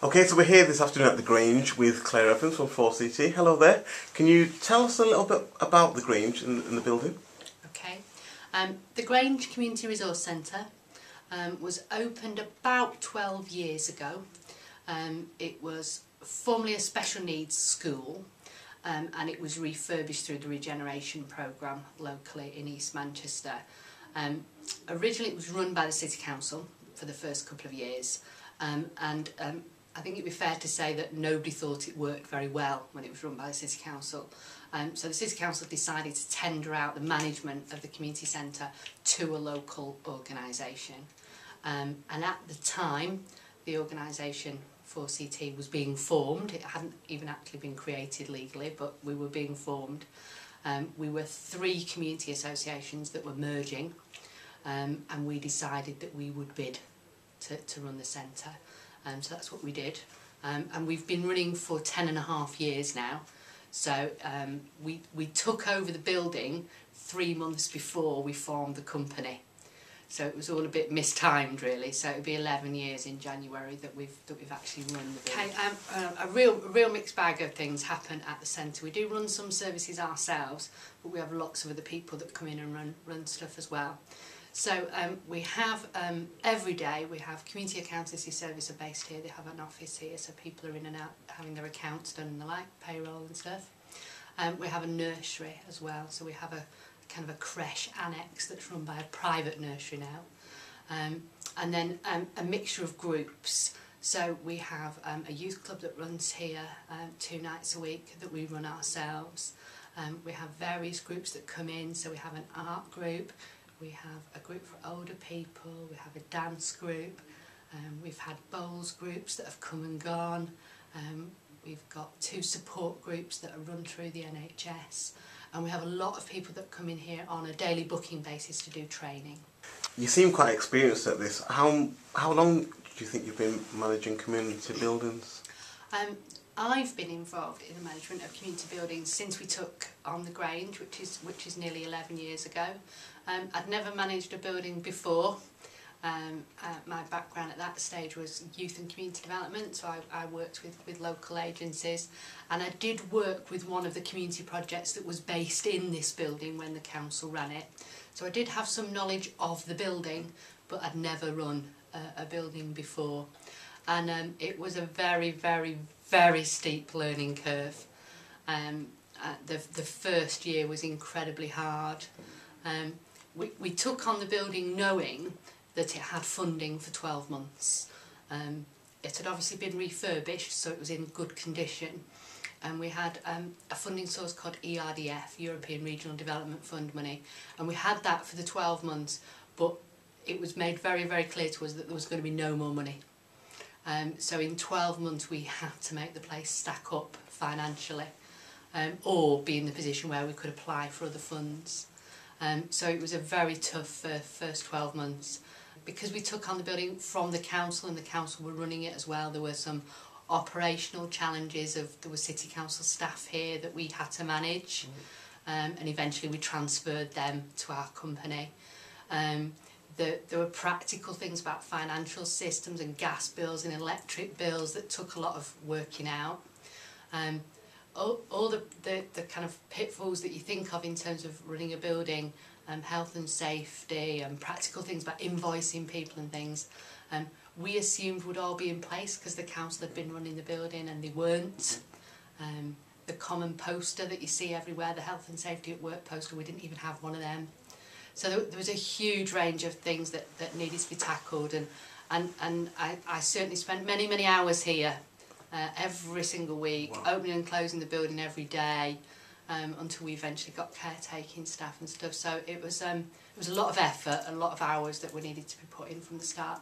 Okay, so we're here this afternoon at the Grange with Claire Evans from 4CT. Hello there. Can you tell us a little bit about the Grange and the building? Okay. The Grange Community Resource Centre was opened about 12 years ago. It was formerly a special needs school and it was refurbished through the regeneration programme locally in East Manchester. Originally it was run by the City Council for the first couple of years I think it'd be fair to say that nobody thought it worked very well when it was run by the City Council. So the City Council decided to tender out the management of the community centre to a local organisation. And at the time, the organisation 4CT was being formed. It hadn't even actually been created legally, but we were being formed. We were 3 community associations that were merging, and we decided that we would bid to run the centre. So that's what we did, and we've been running for 10.5 years now. So we took over the building 3 months before we formed the company. So it was all a bit mistimed, really. So it'll be 11 years in January that we've actually run the building. Okay, a real mixed bag of things happen at the centre. We do run some services ourselves, but we have lots of other people that come in and run stuff as well. So we have, every day we have community accountancy service are based here. They have an office here, so people are in and out having their accounts done and the like, payroll and stuff. We have a nursery as well, so we have a kind of a creche annex that's run by a private nursery now. And then a mixture of groups. So we have a youth club that runs here 2 nights a week that we run ourselves. We have various groups that come in, so we have an art group. We have a group for older people, we have a dance group, we've had bowls groups that have come and gone, we've got 2 support groups that are run through the NHS, and we have a lot of people that come in here on a daily booking basis to do training. You seem quite experienced at this. How long do you think you've been managing community buildings? I've been involved in the management of community buildings since we took on the Grange, which is nearly 11 years ago. I'd never managed a building before. My background at that stage was youth and community development, so I worked with local agencies, and I did work with one of the community projects that was based in this building when the council ran it. So I did have some knowledge of the building, but I'd never run a building before. And it was a very, very, very steep learning curve. The first year was incredibly hard. We took on the building knowing that it had funding for 12 months. It had obviously been refurbished, so it was in good condition. And we had a funding source called ERDF, European Regional Development Fund money, and we had that for the 12 months, but it was made very, very clear to us that there was going to be no more money. So in 12 months we had to make the place stack up financially, or be in the position where we could apply for other funds. So it was a very tough first 12 months. Because we took on the building from the council and the council were running it as well, there were some operational challenges there were City Council staff here that we had to manage, and eventually we transferred them to our company. There were practical things about financial systems and gas bills and electric bills that took a lot of working out. All the kind of pitfalls that you think of in terms of running a building, health and safety and practical things about invoicing people and things, we assumed would all be in place because the council had been running the building and they weren't. The common poster that you see everywhere, the health and safety at work poster, we didn't even have one of them. So there was a huge range of things that needed to be tackled, and I certainly spent many hours here every single week, wow, opening and closing the building every day, until we eventually got caretaking staff and stuff. So it was a lot of effort, a lot of hours that were needed to be put in from the start.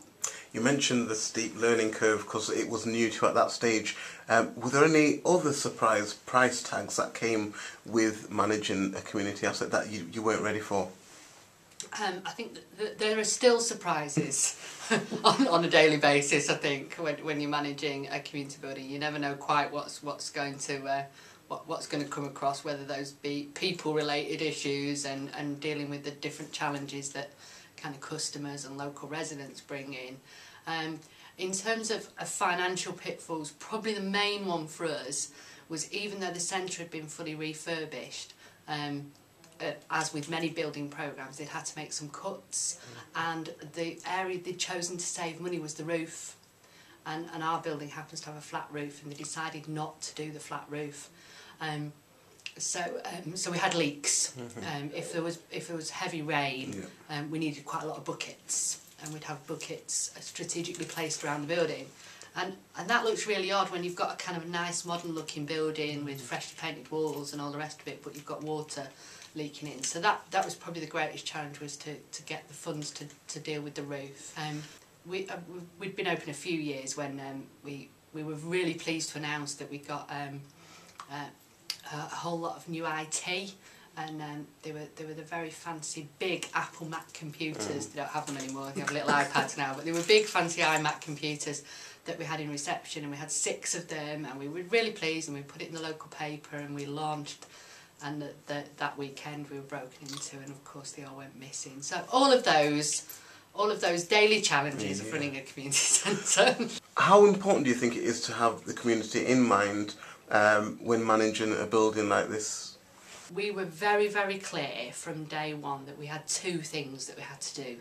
You mentioned the steep learning curve because it was new to you at that stage. Were there any other surprise price tags that came with managing a community asset that you weren't ready for? I think that there are still surprises on a daily basis. I think when you're managing a community building, you never know quite what's going to come across, whether those be people-related issues and dealing with the different challenges that kind of customers and local residents bring in. In terms of financial pitfalls, probably the main one for us was, even though the centre had been fully refurbished, as with many building programmes, they'd had to make some cuts, and the area they'd chosen to save money was the roof. And our building happens to have a flat roof, and they decided not to do the flat roof. So we had leaks. If there was heavy rain, we needed quite a lot of buckets, and we'd have buckets strategically placed around the building. And that looks really odd when you've got a kind of nice modern looking building with freshly painted walls and all the rest of it, but you've got water leaking in. So that was probably the greatest challenge, was to get the funds to deal with the roof. We'd been open a few years when we were really pleased to announce that we got a whole lot of new IT, and they were the very fancy big Apple Mac computers. They don't have them anymore, they have little iPads now, but they were big fancy iMac computers that we had in reception, and we had 6 of them, and we were really pleased, and we put it in the local paper and we launched, and that weekend we were broken into, and of course they all went missing. So all of those daily challenges of running a community centre. How important do you think it is to have the community in mind when managing a building like this? We were very, very clear from day one that we had 2 things that we had to do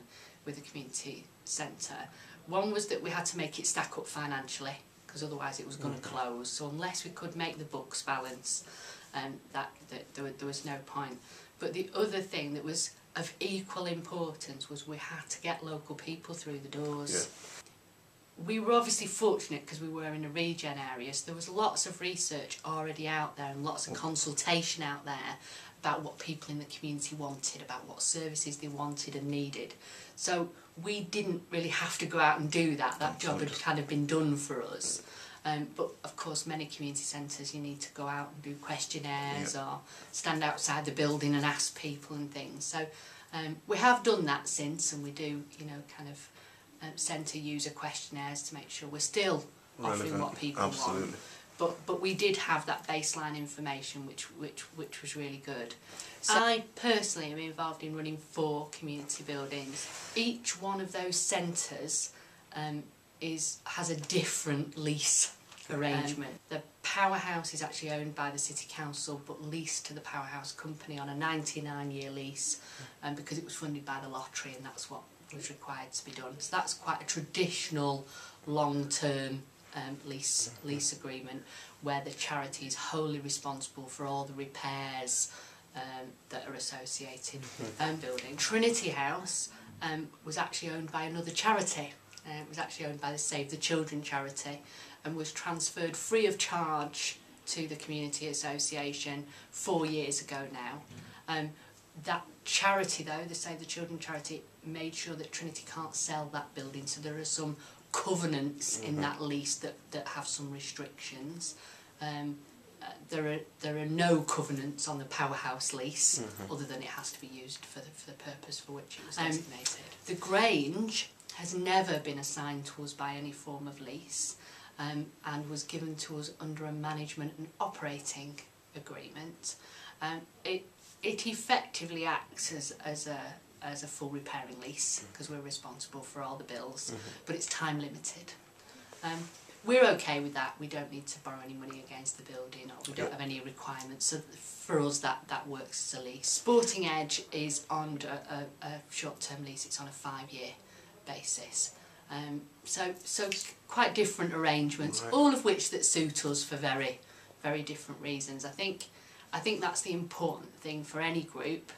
with the community centre. One was that we had to make it stack up financially, because otherwise it was going to close. So unless we could make the books balance, there was no point. But the other thing that was of equal importance was we had to get local people through the doors. We were obviously fortunate because we were in a regen area, so there was lots of research already out there and lots of consultation out there about what people in the community wanted, about what services they wanted and needed. So we didn't really have to go out and do that. That job had kind of been done for us. But of course, many community centres, you need to go out and do questionnaires or stand outside the building and ask people and things. So we have done that since, and we do, kind of centre user questionnaires to make sure we're still offering what people want. But we did have that baseline information, which was really good. So I personally am involved in running 4 community buildings. Each one of those centres has a different lease arrangement. The powerhouse is actually owned by the City Council, but leased to the powerhouse company on a 99-year lease, because it was funded by the lottery, and that's what was required to be done. So that's quite a traditional long-term lease agreement, where the charity is wholly responsible for all the repairs that are associated with building. Trinity House was actually owned by another charity. It was actually owned by the Save the Children charity, and was transferred free of charge to the Community Association 4 years ago now. That charity, though, the Save the Children charity, made sure that Trinity can't sell that building, so there are some covenants in that lease that have some restrictions. There are no covenants on the powerhouse lease, other than it has to be used for the purpose for which it was designated. The Grange has never been assigned to us by any form of lease, and was given to us under a management and operating agreement. It effectively acts as a full repairing lease, because we're responsible for all the bills, but it's time limited. We're okay with that. We don't need to borrow any money against the building, or we don't have any requirements, so for us that works as a lease. Sporting Edge is on a short-term lease. It's on a 5-year basis. So quite different arrangements, all of which that suit us for very, very different reasons. I think that's the important thing for any group.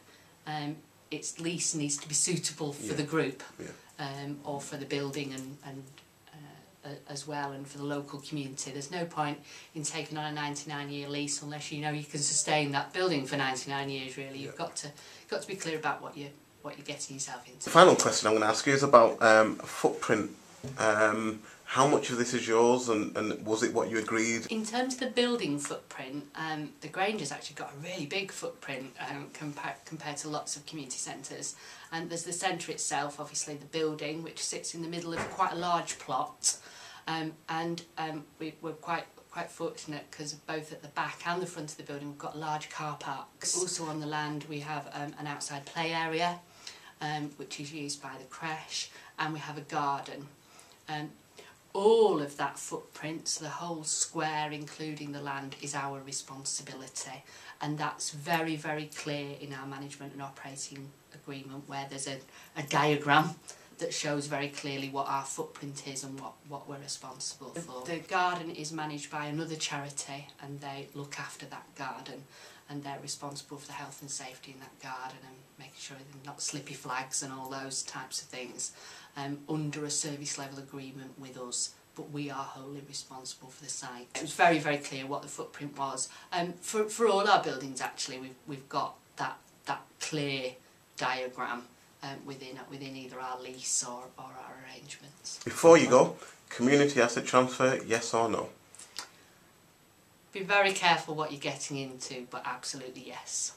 Its lease needs to be suitable for the group, or for the building and as well, and for the local community. There's no point in taking on a 99-year lease unless you know you can sustain that building for 99 years. Really, you've got to be clear about what you're getting yourself into. The final question I'm going to ask you is about footprint. How much of this is yours, and was it what you agreed? In terms of the building footprint, the Grange has actually got a really big footprint compared to lots of community centres. And there's the centre itself, obviously the building, which sits in the middle of quite a large plot, we're quite fortunate because both at the back and the front of the building we've got large car parks. Also on the land we have an outside play area, which is used by the creche, and we have a garden. all of that footprint, so the whole square including the land, is our responsibility, and that's very, very clear in our management and operating agreement, where there's a diagram that shows very clearly what our footprint is and what we're responsible for. The garden is managed by another charity, and they look after that garden, and they're responsible for the health and safety in that garden and making sure there's not slippy flags and all those types of things, under a service level agreement with us, but we are wholly responsible for the site. It was very, very clear what the footprint was. For all our buildings actually, we've got that clear diagram within either our lease or our arrangements. Before you go, community asset transfer, yes or no? Be very careful what you're getting into, but absolutely yes.